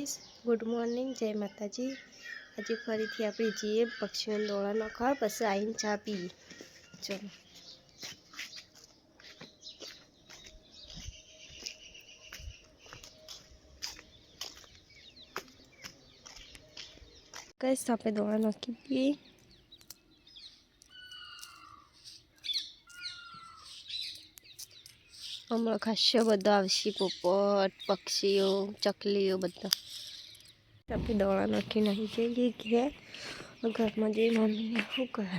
Guys, good morning, જય માતાજી। આજે ફરીથી આપણે જઈએ પક્ષીઓને દોડા નાખવા, પછી આવીને ચા પીએ। ચલો ગાઈસ, આપણે દોડા નાખી દઈએ। હમણાં ખાસો બધા આવશે, પોપટ, પક્ષીઓ, ચકલીઓ બધા। આપણે દોડા નાખી નહીં જઈએ ઘેર, ઘરમાં જઈ મમ્મીને શું કરે।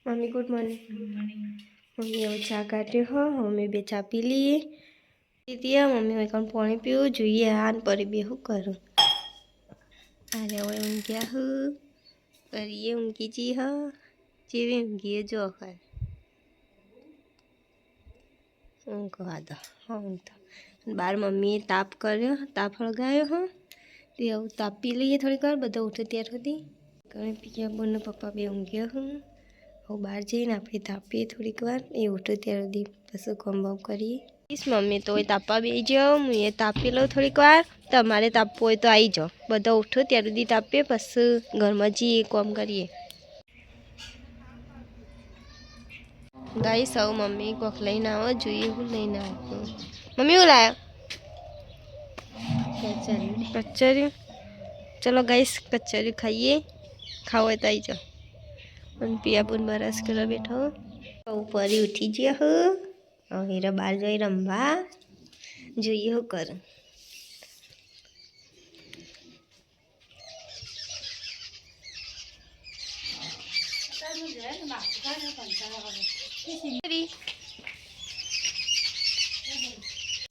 Mummy good morning. મમ્મી હવે ચા કાઢ્યો હો, મમ્મી બે ચા પી લઈએ। મમ્મી હવે કામ પાણી પીવું જોઈએ। હાન પરી બે શું કરું? અરે હવે ઊંઘ્યા હું કરીએ, ઊંઘી જી હ જેવી ઊંઘીએ જો ખર ઊંઘવા દો। ઊંઘ બાર મમ્મીએ તાપ કર્યો, તાપ હળગાયો હો તે આવું તાપ પી લઈએ થોડીક વાર, બધા ઉઠે ત્યાર સુધી। ઘણી પીયા બોને પપ્પા બે ઊંઘ્યા હું, હવે બહાર જઈને આપણે તાપીએ થોડીક વાર, એ ઉઠે ત્યાર સુધી પછી કામ બામ કરીએ। મમ્મી તો તાપવા બેસી જાઓ, હું એ તાપી લઉં થોડીક વાર। તમારે તાપવું હોય તો આવી જાઓ, બધા ઉઠો ત્યાર સુધી તાપીએ, પછી ઘરમાં જઈએ કામ કરીએ। ગાઈસ, હવે મમ્મી કોક લઈને આવો, જોઈએ હું લઈને આવું। મમ્મી શું લાવ્યો? કચરિયું। ચલો ગાઈસ, કચરિયું ખાઈએ, ખાવો હોય તો આવી જાઓ। અને પિયાબુન બરસ કરવા બેઠો, પરી ઉઠી ગયા હો, હીરા બહાર જઈ રમવા, જોઈએ શું કરે।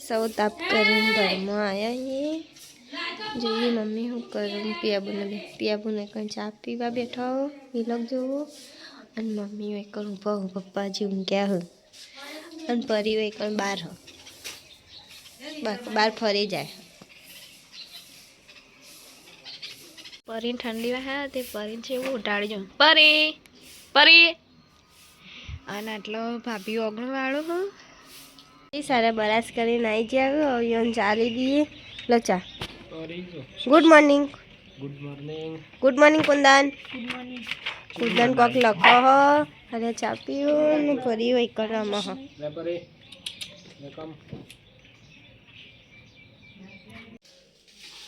સૌ તાપ કરીને ઘરમાં આવ્યા, જોઈએ મમ્મી શું કરું। પિયાબુને કંઈ ચા પીવા બેઠા હો, વિલોક જોવો, અને મમ્મી એક ઊભા હો, પપ્પાજી ઊંઘ્યા હો, અને પરી એક બહાર હો, બહાર ફરી જાય। પરીને ઠંડી વાહે તે પરીને છે એવું ઉઠાડજો, પરી પરી। અને આટલો ભાભી ઓગણ વાળો હો, એ સારા બરાસ કરીને આવી ગયા, હવે ચાલી દઈએ લો ચા। Good morning. Good morning. Good morning Kundan. Good morning. Kundan કોક લખો હો, અરે ચા પીવું ને ફરી હોય કરમ હો।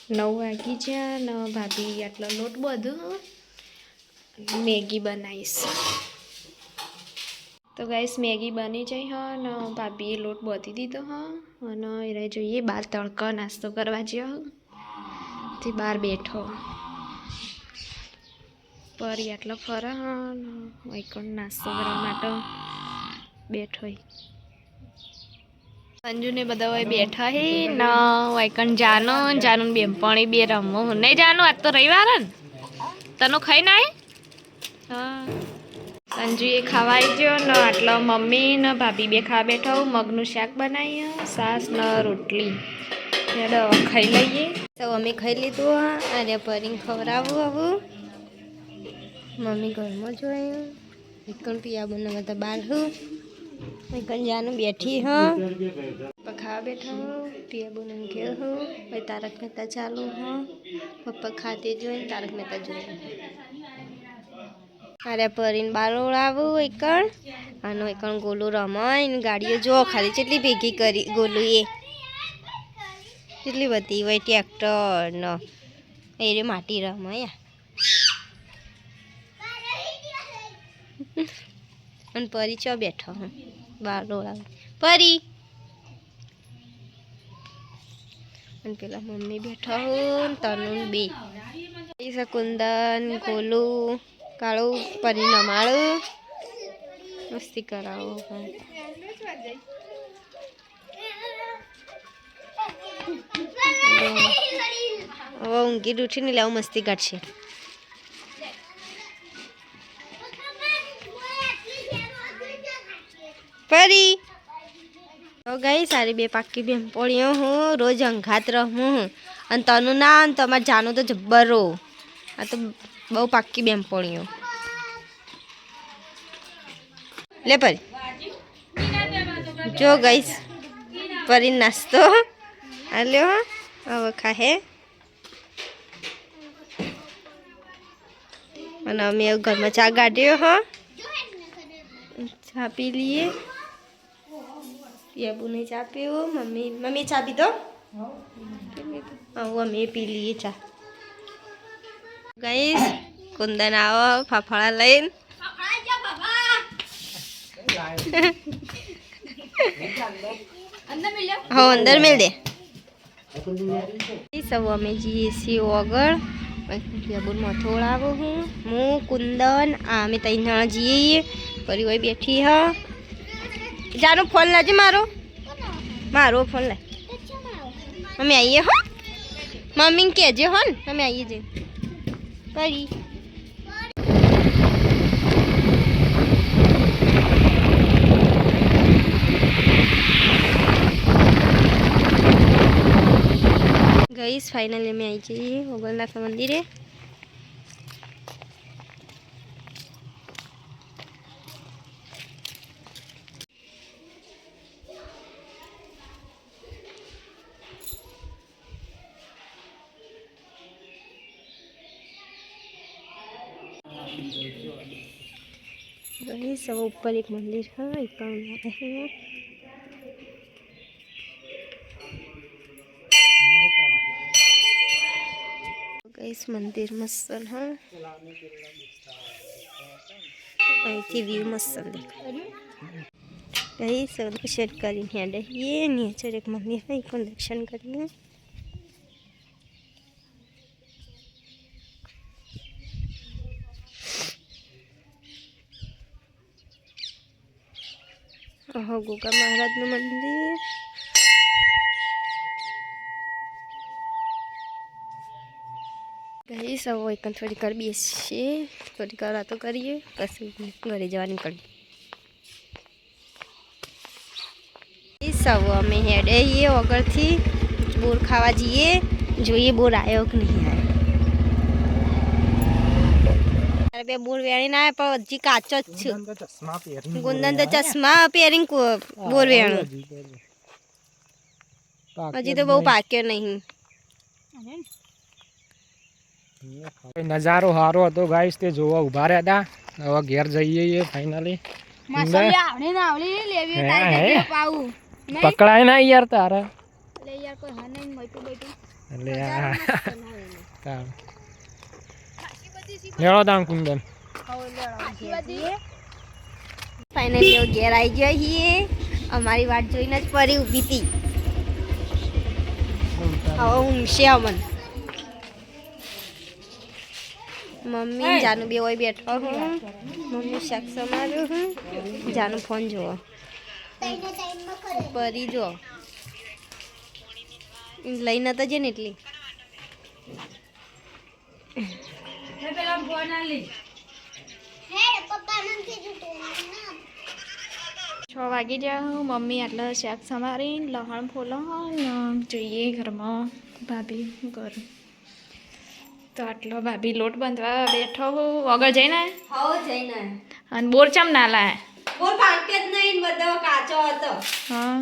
9 વાગી ગયા ને ભાભી આટલો લોટ બધું મેગી બનાવીશ। તો ગાઈસ, મેગી બની જાય હા ને ભાભીએ લોટ બાંધી દીધો હા, અને એને જોઈએ બહાર તડકો નાસ્તો કરવા જ્યો તે બહાર બેઠો, પરી આટલો ફરે હા વૈકણ નાસ્તો કરવા માટે બેઠો। અંજુને બધા હોય બેઠા હે ને વૈકણ જાનું બેનપણી બે રમો નહીં જાનું, આજ તો રવિવાર ને તનો ખાઈ ના હા। અંજુએ ખવાઈ ગયો ને આટલો મમ્મી ને ભાભી બે ખાવા બેઠા, મગનું શાક બનાવીએ, સાસ ને રોટલી ખાઈ લઈએ। તો અમે ખાઈ લીધું, અરે પરીને ખવડાવું આવું, મમ્મી ઘરમાં જોયું, એકણ પિયા બને બધા બહાર હું, એકણ જાનું બેઠી હ ખાવા બેઠા હો, પિયા બોને ઘેર હો, ભાઈ તારક મહેતા ચાલુ હો, પપ્પા ખાતે જોઈને તારક મહેતા જોઈને। અરે પરીને બાર ઓળાવું એકણ, અને એકણ ગોલું રમાય ને ગાડીઓ જો ખાલી કેટલી ભેગી કરી ગોલું, એ કેટલી બધી હોય, ટ્રેક્ટર ને એ માટી રમાય। અને પરી ચો બેઠો હું બાર ઓળાવું, પરી અને પેલા મમ્મી બેઠા હું તનુ બે કુંદન ગોલું કાળું પરી નમાળું મસ્તી કરાવો। હવે ઊંઘી ઉઠીને લાવું મસ્તી કાઢશે। પરી તો ગઈ સારી બે પાકી બેનપણીઓ હું રોજ અંઘાત રહું હું, અને તનું ના તમારે જાનું તો જબ્બર રહો, આ તો બહુ પાકી બેનપણીઓ। લે પરી જો ગઈશ પરી નાસ્તો આલ્યો હવે ખાહે અને અમે ઘરમાં ચા કાઢ્યો હા ચા પી લીએ પિયાબુને ચા પીવો મમ્મી ચા પીધો હવે અમે પી લઈએ ચા ગઈશ કુંદન આવો ફાફડા લઈને હા અંદર મેલ દે સૌ અમે જઈએ છીએ આગળ પિયાબુન મથોળ આવો હું કુંદન અમે ત્રણ જણા જઈએ ફરી હોય બેઠી હ જાનો ફોન લાજે મારો ફોન લાય અમે આવીએ હો મમ્મીને કહેજે હો ને અમે આવીએ જઈએ કરી ગઈશ ફાઇનલી અમે આવી જઈએ ઓગણનાથ મંદિરે ગઈશ હવે ઉપર એક મંદિર હા એક ગઈશ મંદિર મસ્ત હા અહીંથી વ્યૂ મસ્ત દેખાય ગઈશ દર્શન કરીને હેડે નેચર એક મંદિર હોય પણ દર્શન કરીને ગોગા મહારાજનું મંદિર ગઈ સૌ એક થોડી કર બેસીએ થોડી કર વાતો કરીએ પછી ઘરે જવા નીકળીએ સૌ અમે હેડે વગરથી બોર ખાવા જઈએ જોઈએ બોર આવ્યો કે નહીં આવ્યો બે બોર વેણી ના પણ હજી કાચો જ છું ગુંદન તો ચશ્મા પહેરીને બોર વેણું હજી તો બહુ પાક્યો નહીં નજારો સારો હતો ગાઈસ તે જોવા ઉભા રહ્યા હતા હવે ઘેર જઈએ ફાઇનલી પકડાય ના યાર તારે લેડો તાણ કુંદન ફાઇનલી ઘેર આવી જઈએ અમારી વાટ જોઈને જ પરી ઊભી હતી હવે ઊંઘશે અમન મમ્મી જાનું બે હોય બેઠો હું મમ્મી શાક સમાર્યું હું જાનું ફોન જોવો પરી જો લઈને તો છે ને એટલી 6 વાગી જાય મમ્મી આટલા શાક સમારીને લહણ ફોલો જોઈએ ઘરમાં ભાભી શું કરું તો આટલો ભાભી લોટ બાંધવા બેઠો હું વગર જઈને અને બોર ચમ ના લાય બોર પાકે જ નહીં બધો કાચો હતો હા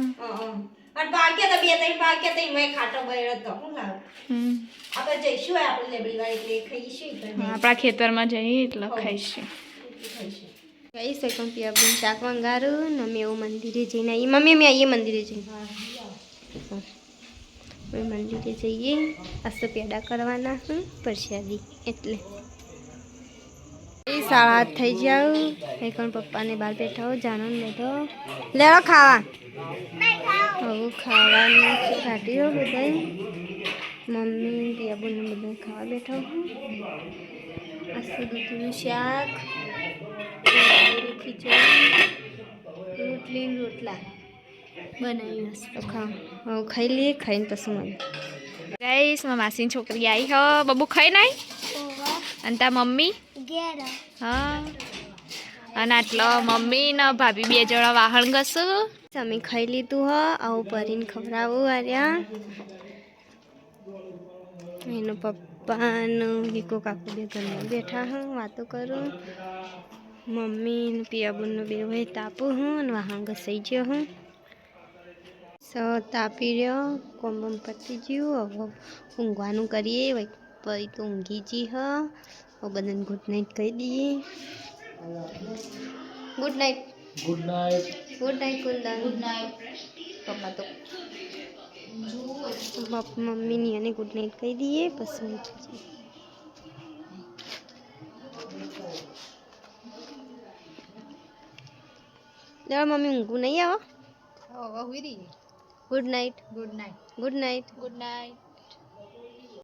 પણ પાકે તો બે ત્રણ પાકે તો એમાં ખાટો બળ્યો હતો હું લાવ આપણે જઈશું આપણે લેબડી વાળી એટલે ખાઈશું આપણા ખેતરમાં જઈએ એટલે ખાઈશું કઈ શકું પિયાબુન શાક વંગારું ને અમે એવું મંદિરે જઈને આવીએ મમ્મી અમે આવીએ મંદિરે જઈને મંદિરે જઈએ આજ તો પેડા કરવાના પ્રસાદી એટલે એ 7:30 થઈ જાવ એ પણ પપ્પાને બહાર બેઠા હો જાનો બધો લેવો ખાવા હવે ખાવાનું કાઢ્યો બધા મમ્મી પિયાબુને બધા ખાવા બેઠા આજ તો દૂધનું શાક ખીચડી રોટલી રોટલા બનાવી તો ખાવ ખાઈ લઈએ ખાઈને પછી મને ગાઈસ મારા માસીની છોકરી આવી હો બબુ ખાઈ નાઈ અને તાર મમ્મી હા અને આટલો મમ્મી ને ભાભી 2 જણા વાહણ ઘસું અમે ખાઈ લીધું હ આવું પરીને ખવડાવું આર્યા એનો પપ્પાનો વીકો કાકુ બે ઘરમાં બેઠા હું વાતો કરું મમ્મી ને પિયાબુનનો બે હોય તાપું હું અને વાહણ ઘસાઈ ગયો હું તાપી રહ્યો કોમ બમ પતી ગયું હવે ઊંઘવાનું કરીએ પછી તો ઊંઘી જી હ હવે બધાને ગુડ નાઇટ કહી દઈએ good night good night. Good night Kundan good night પપ્પા તો મમ્મીની અને ગુડ નાઇટ કહી દઈએ પછી ઊંઘી જઈએ જરા મમ્મી ઊંઘવું નહીં આવે હવે હુઈ રહી. Good night good night. Good night good night.